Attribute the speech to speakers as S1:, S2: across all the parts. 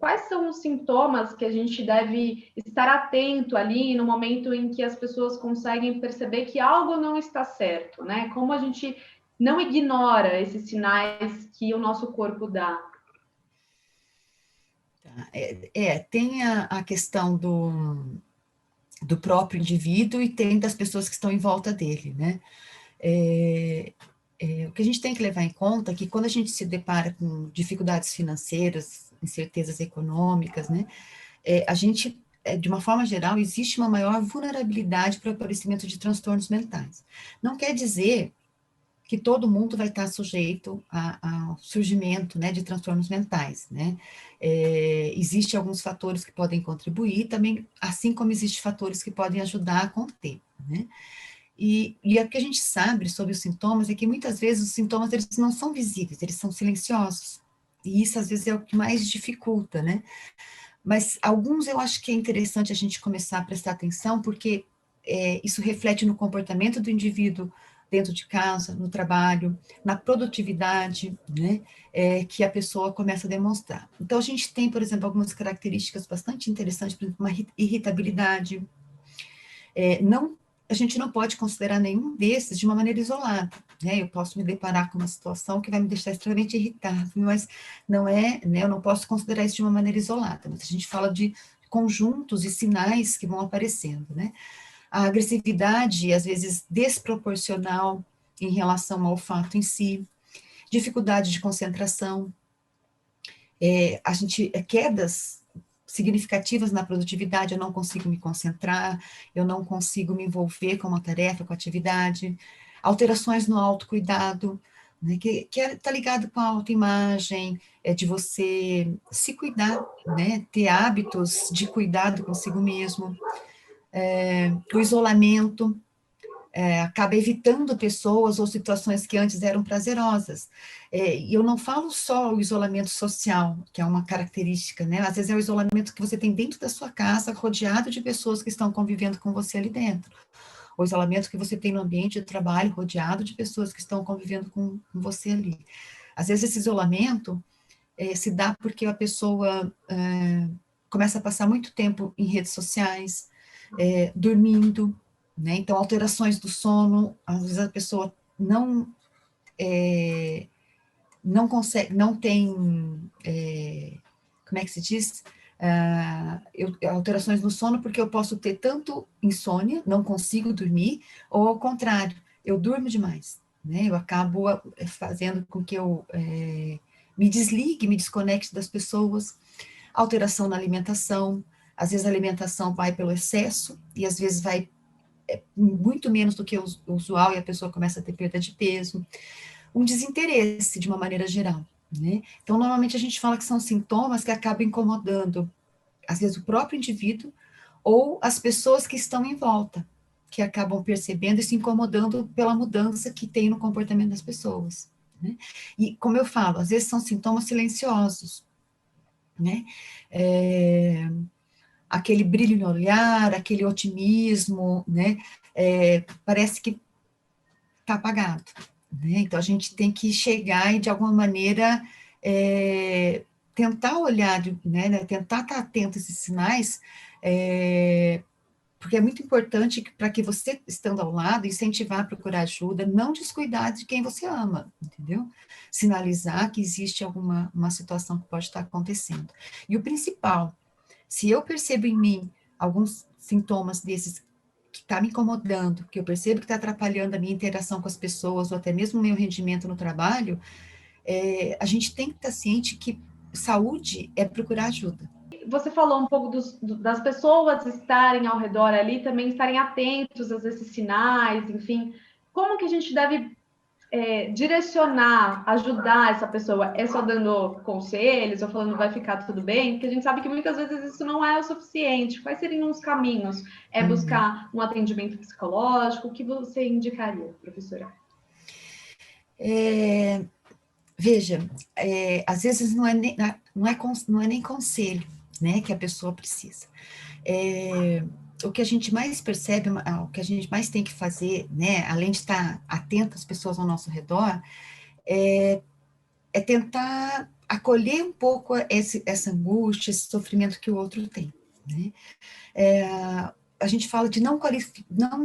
S1: quais são os sintomas que a gente deve estar atento ali no momento em que as pessoas conseguem perceber que algo não está certo, né? Como a gente não ignora esses sinais que o nosso corpo dá.
S2: Tem a questão do próprio indivíduo e tem das pessoas que estão em volta dele, né? O que a gente tem que levar em conta é que quando a gente se depara com dificuldades financeiras, incertezas econômicas, né? A gente, de uma forma geral, existe uma maior vulnerabilidade para o aparecimento de transtornos mentais. Não quer dizer que todo mundo vai estar sujeito ao surgimento, né, de transtornos mentais, né? Existem alguns fatores que podem contribuir também, assim como existem fatores que podem ajudar a conter, né? E o que a gente sabe sobre os sintomas é que muitas vezes os sintomas eles não são visíveis, eles são silenciosos. E isso às vezes é o que mais dificulta, né? Mas alguns eu acho que é interessante a gente começar a prestar atenção, porque isso reflete no comportamento do indivíduo dentro de casa, no trabalho, na produtividade, né, que a pessoa começa a demonstrar. Então, a gente tem, por exemplo, algumas características bastante interessantes, por exemplo, uma irritabilidade. Não, a gente não pode considerar nenhum desses de uma maneira isolada, né? Eu posso me deparar com uma situação que vai me deixar extremamente irritável, mas não é, né? Eu não posso considerar isso de uma maneira isolada. Mas a gente fala de conjuntos e sinais que vão aparecendo, né? A agressividade, às vezes, desproporcional em relação ao fato em si, dificuldade de concentração, quedas significativas na produtividade, eu não consigo me concentrar, eu não consigo me envolver com uma tarefa, com a atividade, alterações no autocuidado, né, que está ligado com a autoimagem, de você se cuidar, né, ter hábitos de cuidado consigo mesmo, o isolamento, acaba evitando pessoas ou situações que antes eram prazerosas. E eu não falo só o isolamento social, que é uma característica, né? Às vezes é o isolamento que você tem dentro da sua casa, rodeado de pessoas que estão convivendo com você ali dentro. O isolamento que você tem no ambiente de trabalho, rodeado de pessoas que estão convivendo com você ali. Às vezes esse isolamento se dá porque a pessoa começa a passar muito tempo em redes sociais, dormindo, né? Então, alterações do sono, às vezes a pessoa não consegue, não tem, como é que se diz? Alterações no sono, porque eu posso ter tanto insônia, não consigo dormir, ou ao contrário, eu durmo demais, né? Eu acabo fazendo com que eu me desligue, me desconecte das pessoas, alteração na alimentação, às vezes a alimentação vai pelo excesso, e às vezes vai muito menos do que o usual, e a pessoa começa a ter perda de peso, um desinteresse de uma maneira geral, né? Então, normalmente a gente fala que são sintomas que acabam incomodando, às vezes, o próprio indivíduo ou as pessoas que estão em volta, que acabam percebendo e se incomodando pela mudança que tem no comportamento das pessoas, né? E, como eu falo, às vezes são sintomas silenciosos, né? Aquele brilho no olhar, aquele otimismo, né? Parece que está apagado, né? Então, a gente tem que chegar e, de alguma maneira, tentar olhar, né? Tentar estar atento a esses sinais, porque é muito importante para que você, estando ao lado, incentivar a procurar ajuda, não descuidar de quem você ama, entendeu? Sinalizar que existe uma situação que pode estar acontecendo. E o principal, se eu percebo em mim alguns sintomas desses que está me incomodando, que eu percebo que está atrapalhando a minha interação com as pessoas, ou até mesmo o meu rendimento no trabalho, a gente tem que estar ciente que saúde é procurar ajuda.
S1: Você falou um pouco das pessoas estarem ao redor ali, também estarem atentos a esses sinais, enfim. Como que a gente deve direcionar, ajudar essa pessoa? É só dando conselhos, ou falando vai ficar tudo bem? Porque a gente sabe que muitas vezes isso não é o suficiente. Quais seriam os caminhos? É buscar um atendimento psicológico? O que você indicaria, professora?
S2: Veja, às vezes não é nem conselho, né, que a pessoa precisa. O que a gente mais percebe, o que a gente mais tem que fazer, né, além de estar atento às pessoas ao nosso redor, é tentar acolher um pouco essa angústia, esse sofrimento que o outro tem, né? A gente fala de não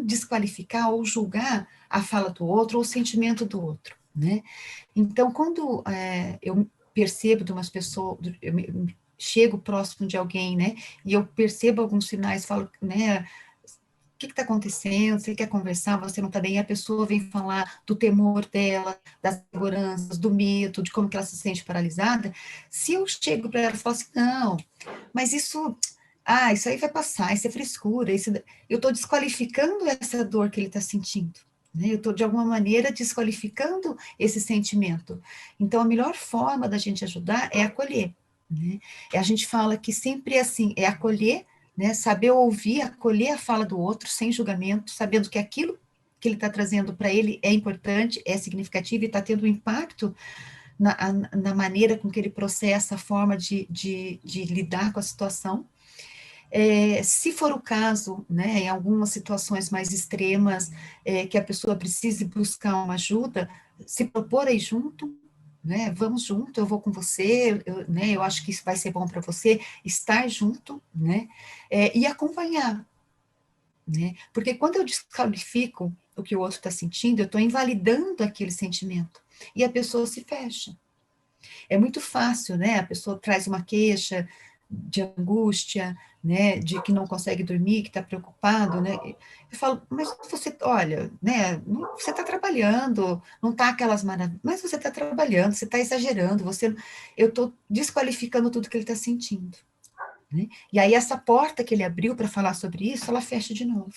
S2: desqualificar ou julgar a fala do outro ou o sentimento do outro, né? Então, quando eu percebo de umas pessoas, chego próximo de alguém, né, e eu percebo alguns sinais, falo, né, o que está acontecendo? Você quer conversar? Você não está bem? E a pessoa vem falar do temor dela, das seguranças, do medo, de como que ela se sente paralisada. Se eu chego para ela e falo assim, não, mas isso aí vai passar, isso é frescura, eu estou desqualificando essa dor que ele está sentindo. Né? Eu estou, de alguma maneira, desqualificando esse sentimento. Então, a melhor forma da gente ajudar é acolher. Né? A gente fala que sempre é assim, é acolher, né? Saber ouvir, acolher a fala do outro sem julgamento, sabendo que aquilo que ele está trazendo para ele é importante, é significativo e está tendo um impacto na maneira com que ele processa a forma de lidar com a situação. Se for o caso, né, em algumas situações mais extremas, que a pessoa precise buscar uma ajuda, se propor aí junto, né, vamos junto, eu vou com você, né, eu acho que isso vai ser bom para você, estar junto, né, e acompanhar, né, porque quando eu desqualifico o que o outro está sentindo, eu estou invalidando aquele sentimento, e a pessoa se fecha. É muito fácil, né, a pessoa traz uma queixa de angústia, né, de que não consegue dormir, que está preocupado, né, eu falo, mas você, olha, né, você está trabalhando, não está aquelas maravilhas, mas você está trabalhando, você está exagerando, eu estou desqualificando tudo que ele está sentindo, né, e aí essa porta que ele abriu para falar sobre isso, ela fecha de novo.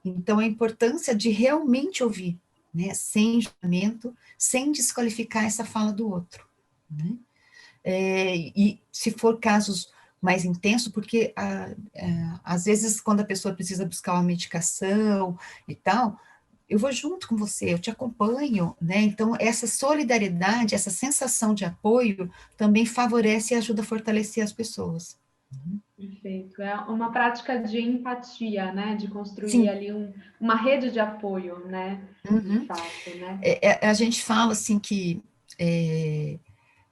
S2: Então, a importância de realmente ouvir, né, sem julgamento, sem desqualificar essa fala do outro, né, e se for casos mais intensos, porque às vezes quando a pessoa precisa buscar uma medicação e tal, eu vou junto com você, eu te acompanho, né? Então, essa solidariedade, essa sensação de apoio também favorece e ajuda a fortalecer as pessoas.
S1: Perfeito. É uma prática de empatia, né? De construir
S2: Sim.
S1: ali uma rede de apoio, né? De
S2: Uhum.
S1: fato, né?
S2: A gente fala assim que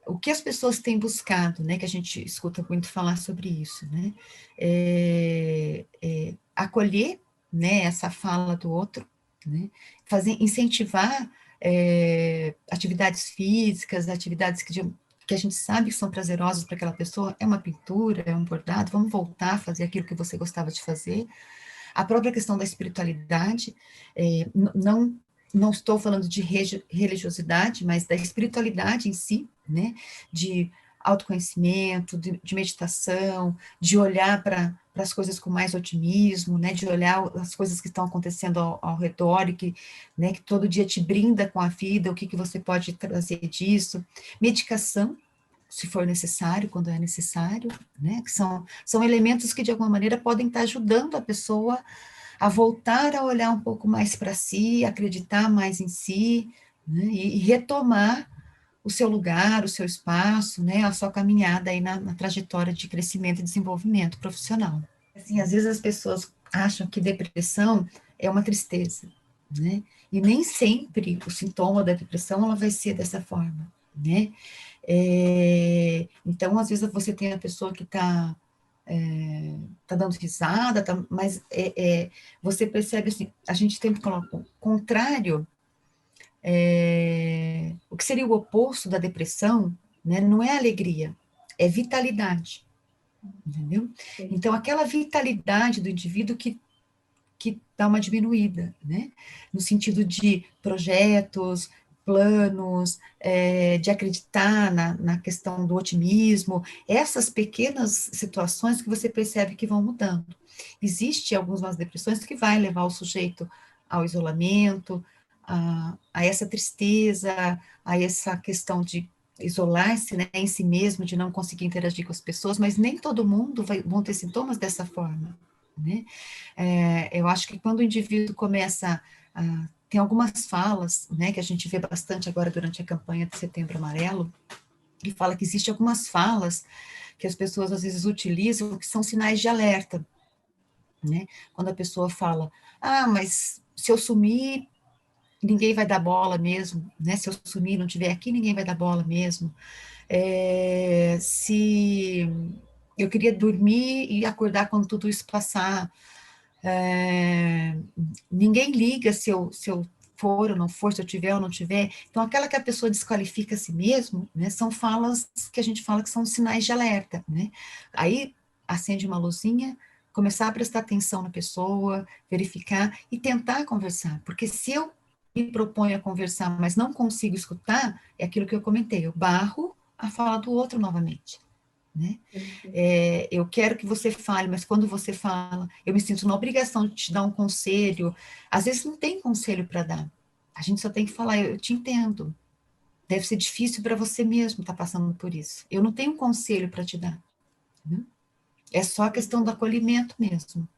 S2: o que as pessoas têm buscado, né, que a gente escuta muito falar sobre isso, né, acolher, né, essa fala do outro, né, incentivar atividades físicas, atividades que a gente sabe que são prazerosas para aquela pessoa, é uma pintura, é um bordado, vamos voltar a fazer aquilo que você gostava de fazer. A própria questão da espiritualidade, não estou falando de religiosidade, mas da espiritualidade em si, né, de autoconhecimento, de meditação, de olhar para as coisas com mais otimismo, né, de olhar as coisas que estão acontecendo ao redor e né, que todo dia te brinda com a vida, o que você pode trazer disso. Medicação, se for necessário, quando é necessário, né, que são elementos que, de alguma maneira, podem estar ajudando a pessoa a voltar a olhar um pouco mais para si, acreditar mais em si, né, e retomar o seu lugar, o seu espaço, né, a sua caminhada aí na trajetória de crescimento e desenvolvimento profissional. Assim, às vezes as pessoas acham que depressão é uma tristeza, né, e nem sempre o sintoma da depressão ela vai ser dessa forma, né, então, às vezes você tem a pessoa que está dando risada, mas você percebe assim, a gente sempre coloca o contrário, o que seria o oposto da depressão, né, não é alegria, é vitalidade, entendeu?
S1: Sim.
S2: Então, aquela vitalidade do indivíduo que dá uma diminuída, né? No sentido de projetos, planos, de acreditar na questão do otimismo, essas pequenas situações que você percebe que vão mudando. Existe algumas depressões que vai levar o sujeito ao isolamento, a essa tristeza, a essa questão de isolar-se, né, em si mesmo, de não conseguir interagir com as pessoas, mas nem todo mundo vão ter sintomas dessa forma, né? Eu acho que quando o indivíduo começa tem algumas falas, né, que a gente vê bastante agora durante a campanha de Setembro Amarelo, que fala que existe algumas falas que as pessoas às vezes utilizam que são sinais de alerta, né? Quando a pessoa fala, mas se eu sumir, ninguém vai dar bola mesmo, né? Se eu sumir, não estiver aqui, ninguém vai dar bola mesmo. Se eu queria dormir e acordar quando tudo isso passar. É, ninguém liga se eu for ou não for, se eu tiver ou não tiver. Então, aquela que a pessoa desqualifica a si mesmo, né, são falas que a gente fala que são sinais de alerta, né? Aí acende uma luzinha, começar a prestar atenção na pessoa, verificar e tentar conversar, porque se eu me proponho a conversar, mas não consigo escutar, é aquilo que eu comentei, eu barro a fala do outro novamente, né? Eu quero que você fale, mas quando você fala, eu me sinto na obrigação de te dar um conselho. Às vezes não tem conselho para dar. A gente só tem que falar, eu te entendo. Deve ser difícil para você mesmo estar passando por isso. Eu não tenho um conselho para te dar, né? É só a questão do acolhimento mesmo.